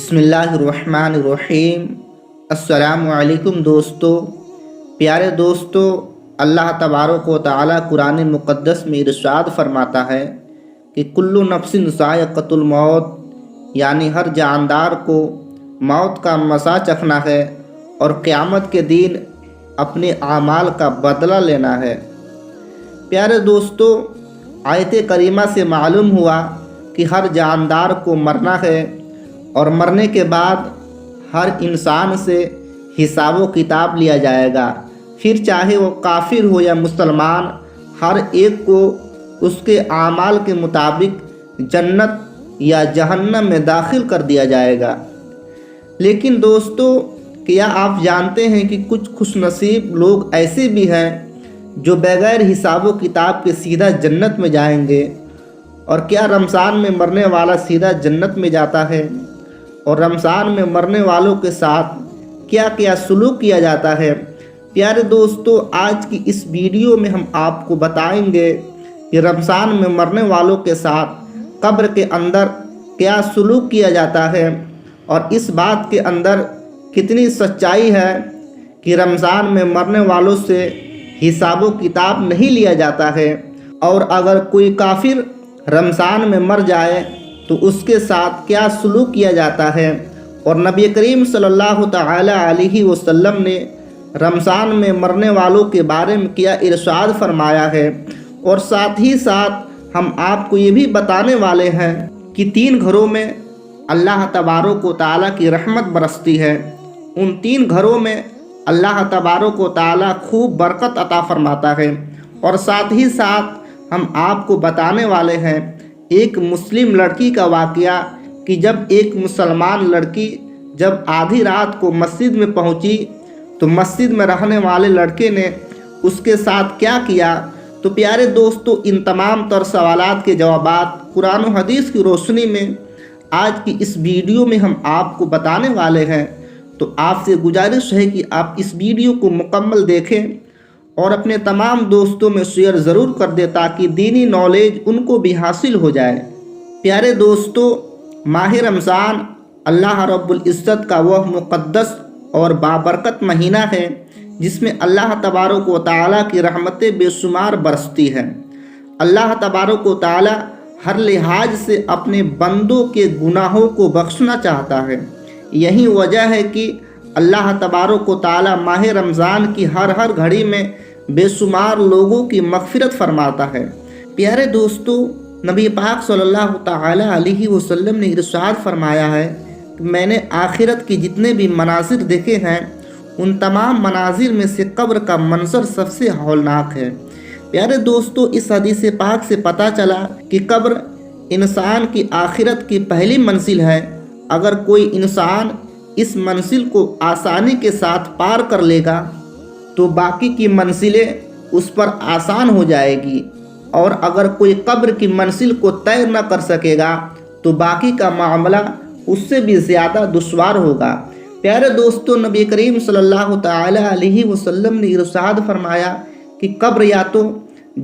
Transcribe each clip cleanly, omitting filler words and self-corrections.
بسم اللہ الرحمن الرحیم۔ السلام علیکم دوستو، پیارے دوستو، اللہ تبارک و تعالیٰ قرآن مقدس میں ارشاد فرماتا ہے کہ کل نفس ذائقۃ الموت، یعنی ہر جاندار کو موت کا مزہ چکھنا ہے اور قیامت کے دن اپنے اعمال کا بدلہ لینا ہے۔ پیارے دوستو، آیت کریمہ سے معلوم ہوا کہ ہر جاندار کو مرنا ہے اور مرنے کے بعد ہر انسان سے حساب و کتاب لیا جائے گا، پھر چاہے وہ کافر ہو یا مسلمان، ہر ایک کو اس کے اعمال کے مطابق جنت یا جہنم میں داخل کر دیا جائے گا۔ لیکن دوستو، کیا آپ جانتے ہیں کہ کچھ خوش نصیب لوگ ایسے بھی ہیں جو بغیر حساب و کتاب کے سیدھا جنت میں جائیں گے؟ اور کیا رمضان میں مرنے والا سیدھا جنت میں جاتا ہے؟ اور رمضان میں مرنے والوں کے ساتھ کیا کیا سلوک کیا جاتا ہے؟ پیارے دوستو، آج کی اس ویڈیو میں ہم آپ کو بتائیں گے کہ رمضان میں مرنے والوں کے ساتھ قبر کے اندر کیا سلوک کیا جاتا ہے، اور اس بات کے اندر کتنی سچائی ہے کہ رمضان میں مرنے والوں سے حساب و کتاب نہیں لیا جاتا ہے، اور اگر کوئی کافر رمضان میں مر جائے تو اس کے ساتھ کیا سلوک کیا جاتا ہے۔ اور نبی کریم صلی اللہ تعالی علیہ وسلم نے رمضان میں مرنے والوں کے بارے میں کیا ارشاد فرمایا ہے، اور ساتھ ہی ساتھ ہم آپ کو یہ بھی بتانے والے ہیں کہ 3 گھروں میں اللہ تبارک و تعالیٰ کی رحمت برستی ہے۔ ان 3 گھروں میں اللہ تبارک و تعالیٰ خوب برکت عطا فرماتا ہے۔ اور ساتھ ہی ساتھ ہم آپ کو بتانے والے ہیں ایک مسلم لڑکی کا واقعہ کہ جب ایک مسلمان لڑکی جب آدھی رات کو مسجد میں پہنچی تو مسجد میں رہنے والے لڑکے نے اس کے ساتھ کیا کیا۔ تو پیارے دوستو، ان تمام تر سوالات کے جوابات قرآن و حدیث کی روشنی میں آج کی اس ویڈیو میں ہم آپ کو بتانے والے ہیں۔ تو آپ سے گزارش ہے کہ آپ اس ویڈیو کو مکمل دیکھیں اور اپنے تمام دوستوں میں شیئر ضرور کر دیں تاکہ دینی نالج ان کو بھی حاصل ہو جائے۔ پیارے دوستو، ماہ رمضان اللہ رب العزت کا وہ مقدس اور بابرکت مہینہ ہے جس میں اللہ تبارک و تعالیٰ کی رحمتیں بے شمار برستی ہیں۔ اللہ تبارک و تعالیٰ ہر لحاظ سے اپنے بندوں کے گناہوں کو بخشنا چاہتا ہے۔ یہی وجہ ہے کہ اللہ تبارک و تعالیٰ ماہ رمضان کی ہر گھڑی میں بے شمار لوگوں کی مغفرت فرماتا ہے۔ پیارے دوستو، نبی پاک صلی اللہ تعالی علیہ وسلم نے ارشاد فرمایا ہے کہ میں نے آخرت کی جتنے بھی مناظر دیکھے ہیں ان تمام مناظر میں سے قبر کا منظر سب سے ہولناک ہے۔ پیارے دوستو، اس حدیث پاک سے پتہ چلا کہ قبر انسان کی آخرت کی پہلی منزل ہے۔ اگر کوئی انسان اس منزل کو آسانی کے ساتھ پار کر لے گا تو باقی کی منزلیں اس پر آسان ہو جائے گی، اور اگر کوئی قبر کی منزل کو طے نہ کر سکے گا تو باقی کا معاملہ اس سے بھی زیادہ دشوار ہوگا۔ پیارے دوستو، نبی کریم صلی اللہ تعالی علیہ وسلم نے ارشاد فرمایا کہ قبر یا تو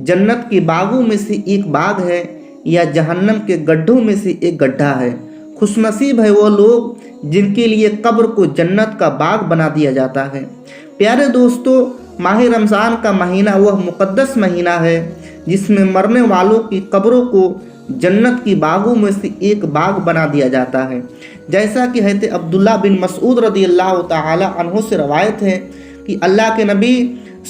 جنت کے باغوں میں سے ایک باغ ہے یا جہنم کے گڈھوں میں سے ایک گڈھا ہے۔ خوش نصیب ہے وہ لوگ جن کے لیے قبر کو جنت کا باغ بنا دیا جاتا ہے۔ پیارے دوستو، ماہ رمضان کا مہینہ وہ مقدس مہینہ ہے جس میں مرنے والوں کی قبروں کو جنت کی باغوں میں سے ایک باغ بنا دیا جاتا ہے۔ جیسا کہ حضرت عبداللہ بن مسعود رضی اللہ تعالی عنہ سے روایت ہے کہ اللہ کے نبی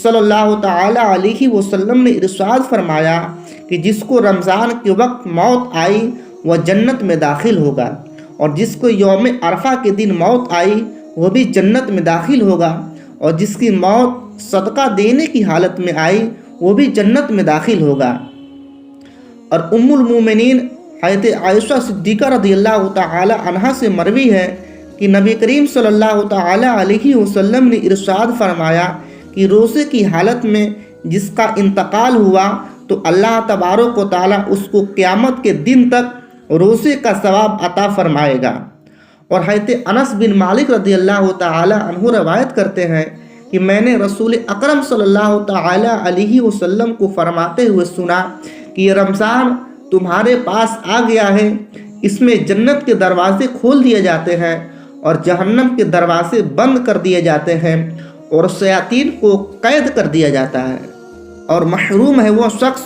صلی اللہ تعالی علیہ وسلم نے ارشاد فرمایا کہ جس کو رمضان کے وقت موت آئی وہ جنت میں داخل ہوگا، اور جس کو یوم عرفہ کے دن موت آئی وہ بھی جنت میں داخل ہوگا، اور جس کی موت صدقہ دینے کی حالت میں آئی وہ بھی جنت میں داخل ہوگا۔ اور ام المومنین حضرت عائشہ صدیقہ رضی اللہ تعالی عنہا سے مروی ہے کہ نبی کریم صلی اللہ تعالی علیہ وسلم نے ارشاد فرمایا کہ روزے کی حالت میں جس کا انتقال ہوا تو اللہ تبارک و تعالی اس کو قیامت کے دن تک روزے کا ثواب عطا فرمائے گا۔ اور حضرت انس بن مالک رضی اللہ تعالی عنہ روایت کرتے ہیں کہ میں نے رسول اکرم صلی اللہ تعالی علیہ وسلم کو فرماتے ہوئے سنا کہ یہ رمضان تمہارے پاس آ گیا ہے، اس میں جنت کے دروازے کھول دیے جاتے ہیں اور جہنم کے دروازے بند کر دیے جاتے ہیں اور شیاطین کو قید کر دیا جاتا ہے۔ اور محروم ہے وہ شخص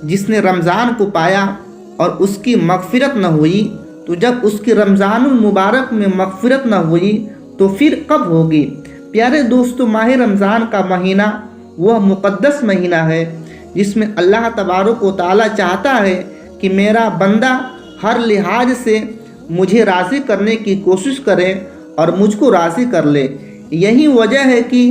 جس نے رمضان کو پایا اور اس کی مغفرت نہ ہوئی۔ تو جب اس کی رمضان المبارک میں مغفرت نہ ہوئی تو پھر کب ہوگی؟ پیارے دوستو، ماہ رمضان کا مہینہ وہ مقدس مہینہ ہے جس میں اللہ تبارک و تعالیٰ چاہتا ہے کہ میرا بندہ ہر لحاظ سے مجھے راضی کرنے کی کوشش کرے اور مجھ کو راضی کر لے۔ یہی وجہ ہے کہ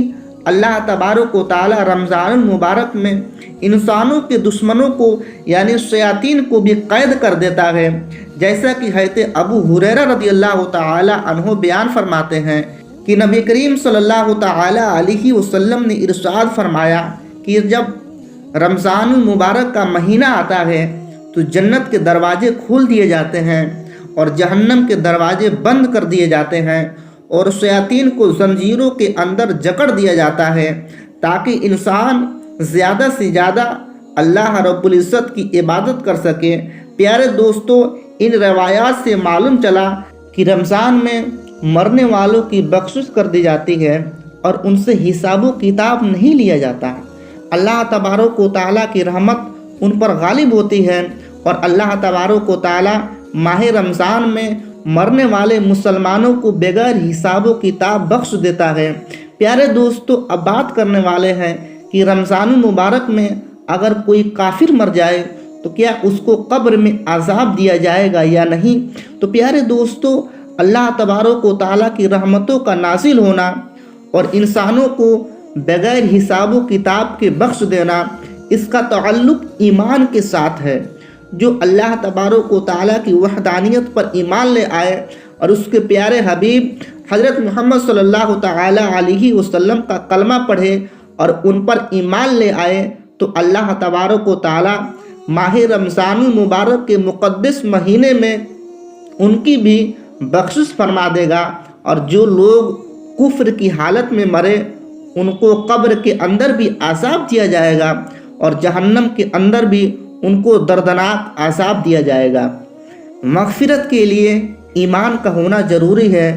اللہ تبارک و تعالیٰ رمضان المبارک میں انسانوں کے دشمنوں کو یعنی شیاطین کو بھی قید کر دیتا ہے، جیسا کہ حضرت ابو ہریرہ رضی اللہ تعالی عنہ بیان فرماتے ہیں کہ نبی کریم صلی اللہ تعالی علیہ وسلم نے ارشاد فرمایا کہ جب رمضان المبارک کا مہینہ آتا ہے تو جنت کے دروازے کھول دیے جاتے ہیں اور جہنم کے دروازے بند کر دیے جاتے ہیں اور شیاطین کو زنجیروں کے اندر جکڑ دیا جاتا ہے تاکہ انسان زیادہ سے زیادہ اللہ رب العزت کی عبادت کر سکے۔ پیارے دوستو، ان روایات سے معلوم چلا کہ رمضان میں مرنے والوں کی بخشش کر دی جاتی ہے اور ان سے حساب و کتاب نہیں لیا جاتا۔ اللہ تبارک و تعالیٰ کی رحمت ان پر غالب ہوتی ہے اور اللہ تبارک و تعالیٰ ماہ رمضان میں مرنے والے مسلمانوں کو بغیر حساب و کتاب بخش دیتا ہے۔ پیارے دوستو، اب بات کرنے والے ہیں کہ رمضان المبارک میں اگر کوئی کافر مر جائے تو کیا اس کو قبر میں عذاب دیا جائے گا یا نہیں؟ تو پیارے دوستو، اللہ تبارک و تعالیٰ کی رحمتوں کا نازل ہونا اور انسانوں کو بغیر حساب و کتاب کے بخش دینا، اس کا تعلق ایمان کے ساتھ ہے۔ جو اللہ تبارک و تعالیٰ کی وحدانیت پر ایمان لے آئے اور اس کے پیارے حبیب حضرت محمد صلی اللہ تعالی علیہ وسلم کا کلمہ پڑھے اور ان پر ایمان لے آئے تو اللہ تبارک و تعالیٰ ماہ رمضان المبارک کے مقدس مہینے میں ان کی بھی بخشش فرما دے گا، اور جو لوگ کفر کی حالت میں مرے ان کو قبر کے اندر بھی عذاب دیا جائے گا اور جہنم کے اندر بھی ان کو دردناک عذاب دیا جائے گا۔ مغفرت کے لیے ایمان کا ہونا ضروری ہے۔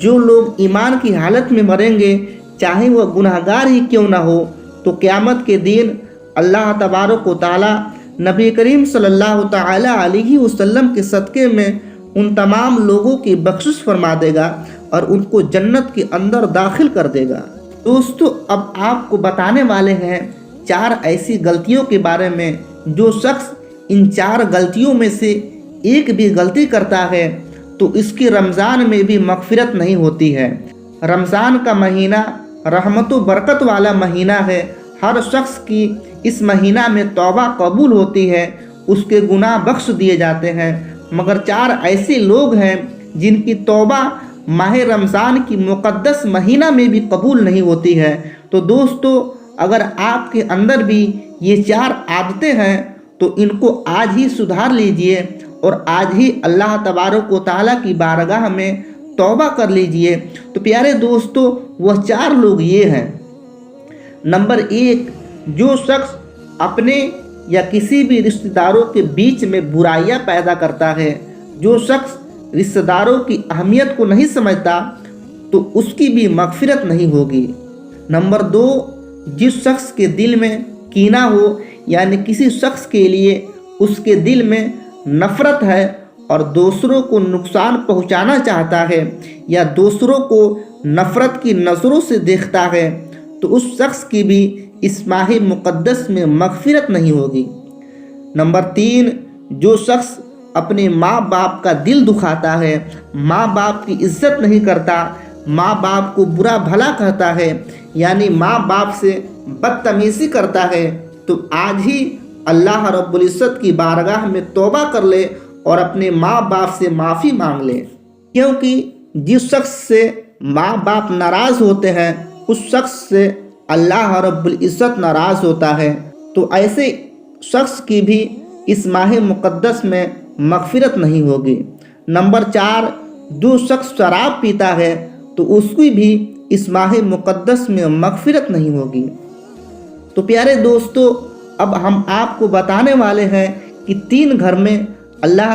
جو لوگ ایمان کی حالت میں مریں گے چاہے وہ گناہگار ہی کیوں نہ ہو تو قیامت کے دن اللہ تبارک و تعالیٰ نبی کریم صلی اللہ تعالی علیہ وسلم کے صدقے میں ان تمام لوگوں کی بخشش فرما دے گا اور ان کو جنت کے اندر داخل کر دے گا۔ دوستو، اب آپ کو بتانے والے ہیں 4 ایسی غلطیوں کے بارے میں جو شخص ان 4 غلطیوں میں سے ایک بھی غلطی کرتا ہے تو اس کی رمضان میں بھی مغفرت نہیں ہوتی ہے۔ رمضان کا مہینہ رحمت و برکت والا مہینہ ہے۔ ہر شخص کی اس مہینہ میں توبہ قبول ہوتی ہے، اس کے گناہ بخش دیے جاتے ہیں، مگر 4 ایسے لوگ ہیں جن کی توبہ ماہ رمضان کی مقدس مہینہ میں بھی قبول نہیں ہوتی ہے۔ تو دوستو، اگر آپ کے اندر بھی یہ 4 عادتیں ہیں تو ان کو آج ہی سدھار لیجئے اور آج ہی اللہ تبارک و تعالیٰ کی بارگاہ میں توبہ کر لیجئے۔ تو پیارے دوستو، وہ 4 لوگ یہ ہیں۔ نمبر 1، جو شخص اپنے یا کسی بھی رشتہ داروں کے بیچ میں برائیاں پیدا کرتا ہے، جو شخص رشتہ داروں کی اہمیت کو نہیں سمجھتا تو اس کی بھی مغفرت نہیں ہوگی۔ نمبر 2، جس شخص کے دل میں کینہ ہو یعنی کسی شخص کے لیے اس کے دل میں نفرت ہے اور دوسروں کو نقصان پہنچانا چاہتا ہے یا دوسروں کو نفرت کی نظروں سے دیکھتا ہے تو اس شخص کی بھی اس ماہ مقدس میں مغفرت نہیں ہوگی۔ نمبر 3، جو شخص اپنے ماں باپ کا دل دکھاتا ہے، ماں باپ کی عزت نہیں کرتا، ماں باپ کو برا بھلا کہتا ہے یعنی ماں باپ سے بدتمیزی کرتا ہے تو آج ہی اللہ رب العزت کی بارگاہ میں توبہ کر لے اور اپنے ماں باپ سے معافی مانگ لے، کیونکہ جس شخص سے ماں باپ ناراض ہوتے ہیں اس شخص سے اللہ رب العزت ناراض ہوتا ہے، تو ایسے شخص کی بھی اس ماہ مقدس میں مغفرت نہیں ہوگی۔ نمبر 4، جو شخص شراب پیتا ہے تو اس کی بھی اس ماہ مقدس میں مغفرت نہیں ہوگی۔ تو پیارے دوستو، اب ہم آپ کو بتانے والے ہیں کہ 3 گھر میں اللہ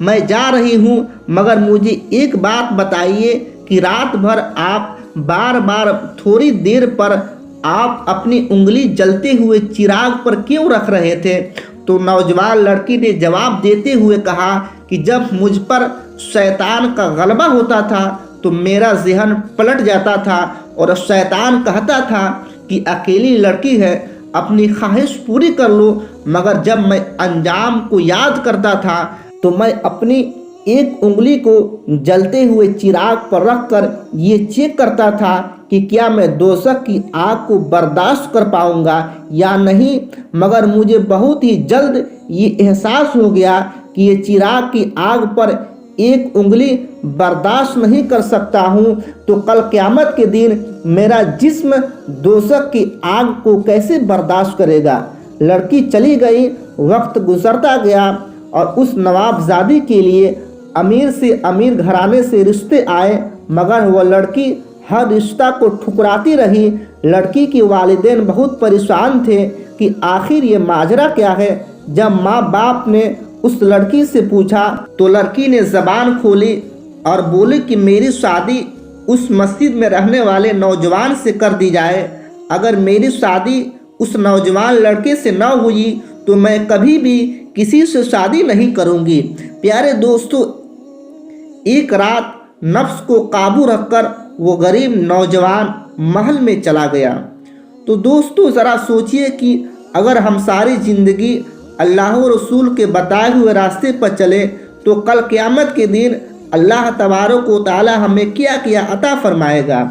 میں جا رہی ہوں، مگر مجھے ایک بات بتائیے کہ رات بھر آپ بار بار تھوڑی دیر پر آپ اپنی انگلی جلتے ہوئے چراغ پر کیوں رکھ رہے تھے؟ تو نوجوان لڑکی نے جواب دیتے ہوئے کہا کہ جب مجھ پر شیطان کا غلبہ ہوتا تھا تو میرا ذہن پلٹ جاتا تھا اور شیطان کہتا تھا کہ اکیلی لڑکی ہے، اپنی خواہش پوری کر لو، مگر جب میں انجام کو یاد کرتا تھا تو میں اپنی ایک انگلی کو جلتے ہوئے چراغ پر رکھ کر یہ چیک کرتا تھا کہ کیا میں دوزخ کی آگ کو برداشت کر پاؤں گا یا نہیں، مگر مجھے بہت ہی جلد یہ احساس ہو گیا کہ یہ چراغ کی آگ پر ایک انگلی برداشت نہیں کر سکتا ہوں، تو کل قیامت کے دن میرا جسم دوزخ کی آگ کو کیسے برداشت کرے گا؟ لڑکی چلی گئی، وقت گزرتا گیا اور اس نوابزادی کے لیے امیر سے امیر گھرانے سے رشتے آئے، مگر وہ لڑکی ہر رشتہ کو ٹھکراتی رہی۔ لڑکی کے والدین بہت پریشان تھے کہ آخر یہ ماجرا کیا ہے۔ جب ماں باپ نے اس لڑکی سے پوچھا تو لڑکی نے زبان کھولی اور بولی کہ میری شادی اس مسجد میں رہنے والے نوجوان سے کر دی جائے۔ اگر میری شادی اس نوجوان لڑکے سے نہ ہوئی تو میں کبھی بھی کسی سے شادی نہیں کروں گی۔ پیارے دوستو، ایک رات نفس کو قابو رکھ کر وہ غریب نوجوان محل میں چلا گیا۔ تو دوستو ذرا سوچئے کہ اگر ہم ساری زندگی اللہ و رسول کے بتائے ہوئے راستے پر چلے تو کل قیامت کے دن اللہ تبارک و تعالی ہمیں کیا کیا عطا فرمائے گا۔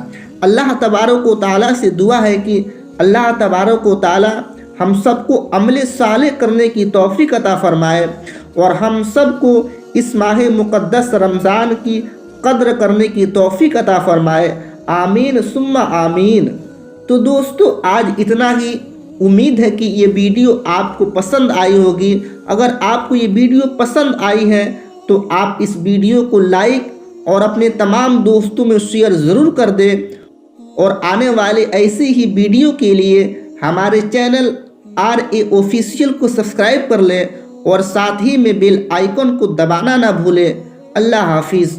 اللہ تبارک و تعالی سے دعا ہے کہ اللہ تبارک و تعالی ہم سب کو عمل صالح کرنے کی توفیق عطا فرمائے اور ہم سب کو اس ماہ مقدس رمضان کی قدر کرنے کی توفیق عطا فرمائے، آمین ثم آمین۔ تو دوستو آج اتنا ہی، امید ہے کہ یہ ویڈیو آپ کو پسند آئی ہوگی۔ اگر آپ کو یہ ویڈیو پسند آئی ہے تو آپ اس ویڈیو کو لائک اور اپنے تمام دوستوں میں شیئر ضرور کر دیں، اور آنے والے ایسے ہی ویڈیو کے لیے ہمارے چینل RA آفیشیل کو سبسکرائب کر لیں اور ساتھ ہی میں بیل آئیکن کو دبانا نہ بھولیں۔ اللہ حافظ۔